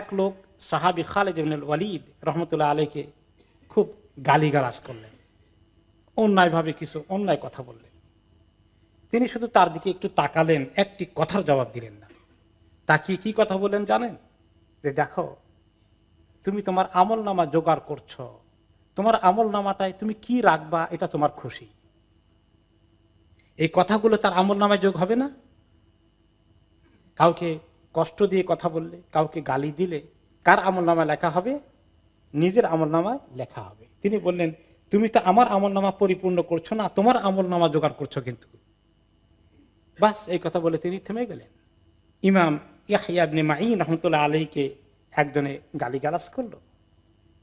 এক লোক সাহাবী খালিদ ইবনে ওয়ালিদ রহমতুল্লাহ আলাইকে খুব গালিগালাজ করলেন, অন্যায়ভাবে কিছু অন্যায় কথা বললেন। তিনি শুধু তার দিকে একটু তাকালেন, একটি কথার জবাব দিলেন না। তাকিয়ে কি কথা বললেন জানেন? যে দেখো, তুমি তোমার আমল নামা জোগাড় করছো, তোমার আমল নামাটায় তুমি কি রাখবা এটা তোমার খুশি। এই কথাগুলো তার আমল নামায় যোগ হবে না। কাউকে কষ্ট দিয়ে কথা বললে, কাউকে গালি দিলে কার আমল নামায় লেখা হবে? নিজের আমল নামায় লেখা হবে। তিনি বললেন, তুমি তো আমার আমল নামা পরিপূর্ণ করছো না, তোমার আমল নামা জোগাড় করছো কিন্তু। বাস এই কথা বলে তিনি থেমে গেলেন। ইমাম ইয়াহইয়া ইবনে মাঈন রাহমাতুল্লাহ আলাইহিকে একজনে গালিগালাজ করলো,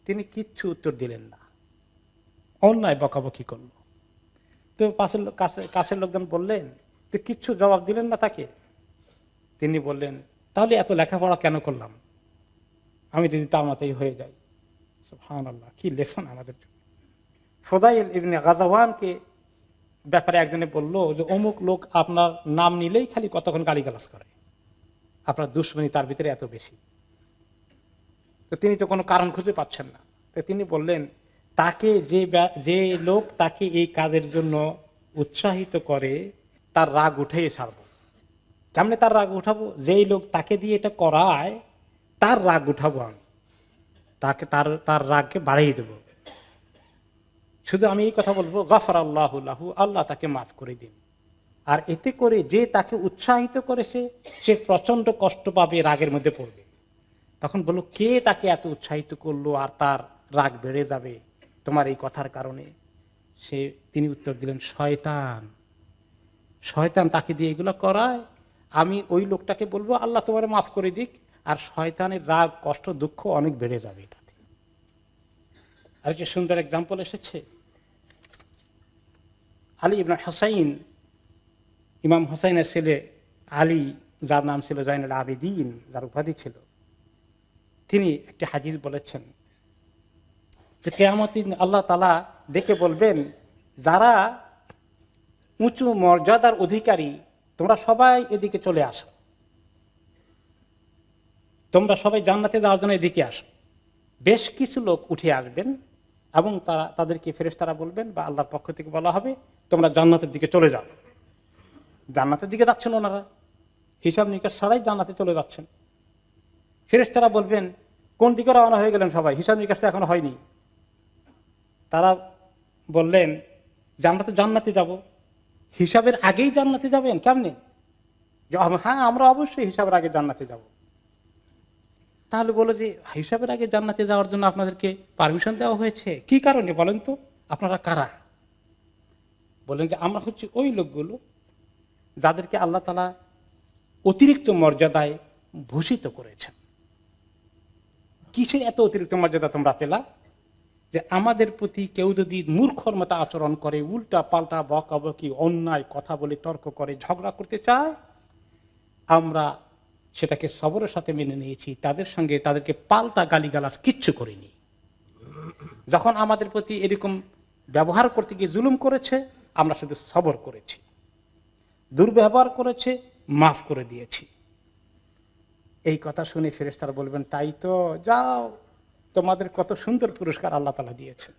তিনি কিচ্ছু উত্তর দিলেন না, অন্যায় বকাবকি করলো। তো কাছের লোকজন বললেন, তো কিচ্ছু জবাব দিলেন না তাকে। তিনি বললেন, তাহলে এত লেখাপড়া কেন করলাম, আমি যদি তার মতোই হয়ে যাই। সুবহানাল্লাহ, কি লেসন আমাদের জন্য। ফুদাইল ইবনে গাযাওয়ানকে ব্যাপারে একজনে বলল যে অমুক লোক আপনার নাম নিলেই খালি কতক্ষণ গালিগালাজ করে, আপনার দুশ্মনী তার ভিতরে এত বেশি। তো তিনি তো কোনো কারণ খুঁজে পাচ্ছেন না। তো তিনি বললেন, তাকে যে লোক তাকে এই কাজের জন্য উৎসাহিত করে তার রাগ উঠিয়ে ছাড়বো। কেমনে তার রাগ উঠাবো? যেই লোক তাকে দিয়ে এটা করায় তার রাগ উঠাবো আমি, তাকে তার রাগকে বাড়িয়ে দেব। শুধু আমি এই কথা বলবো, গফারাল্লাহু লাহু, আল্লাহ তাকে মাফ করে দিন। আর এতে করে যে তাকে উৎসাহিত করেছে সে প্রচন্ড কষ্ট পাবে, রাগের মধ্যে পড়বে। তখন বলল, কে তাকে এত উৎসাহিত করলো আর তার রাগ বেড়ে যাবে তোমার এই কথার কারণে? তিনি উত্তর দিলেন, শয়তান। শয়তান তাকে দিয়ে এগুলো করায়। আমি ওই লোকটাকে বলবো আল্লাহ তোমার মাফ করে দিক, আর শয়তানের রাগ কষ্ট দুঃখ অনেক বেড়ে যাবে তাতে। আর যে সুন্দর এক্সাম্পল এসেছে, আলী ইবনে হুসাইন, ইমাম হুসাইনের ছেলে আলী, যার নাম ছিল জয়নুল আবেদিন, যার উপাধি ছিল, তিনি একটি হাদিস বলেছেন যে কিয়ামতের দিন আল্লাহ তাআলা ডেকে বলবেন, যারা উঁচু মর্যাদার অধিকারী তোমরা সবাই এদিকে চলে আসো, তোমরা সবাই জান্নাতে যাওয়ার জন্য এদিকে আসো। বেশ কিছু লোক উঠে আসবেন এবং তাদেরকে ফেরেশতারা বলবেন বা আল্লাহর পক্ষ থেকে বলা হবে, তোমরা জান্নাতের দিকে চলে যাও। জান্নাতের দিকে যাচ্ছেন ওনারা, হিসাব নিকাশ ছাড়াই জান্নাতে চলে যাচ্ছেন। ফেরেশতারা বলবেন, কোন দিকে রওনা হয়ে গেলেন সবাই, হিসাব নিকাশ তো এখনো হয়নি। তারা বললেন যে আমরা তো জান্নাতে যাব। হিসাবের আগেই জান্নাতে যাবেন কেমনে? হ্যাঁ, আমরা অবশ্যই হিসাবের আগে জান্নাতে যাব। তাহলে বলো যে হিসাবের আগে জান্নাতে যাওয়ার জন্য আপনাদেরকে পারমিশন দেওয়া হয়েছে, কি কারণে বলেন তো, আপনারা কারা? বলেন যে আমরা হচ্ছে ওই লোকগুলো যাদেরকে আল্লাহ তাআলা অতিরিক্ত মর্যাদায় ভূষিত করেছেন। কিসের এত অতিরিক্ত মর্যাদা তোমরা পেলা? যে আমাদের প্রতি কেউ যদি মূর্খর মতো আচরণ করে, উল্টা পাল্টা বকাবকি অন্যায় কথা বলে তর্ক করে ঝগড়া করতে চায়, আমরা সেটাকে সবরের সাথে মেনে নিয়েছি, তাদেরকে পাল্টা গালিগালাজ কিচ্ছু করিনি। যখন আমাদের প্রতি এরকম ব্যবহার করতে গিয়ে জুলুম করেছে, আমরা শুধু সবর করেছি, দুর্ব্যবহার করেছে মাফ করে দিয়েছি। এই কথা শুনে ফেরেশতারা বলবেন, তাই তো, যাও, তোমাদের কত সুন্দর পুরস্কার আল্লাহ তাআলা দিয়েছেন।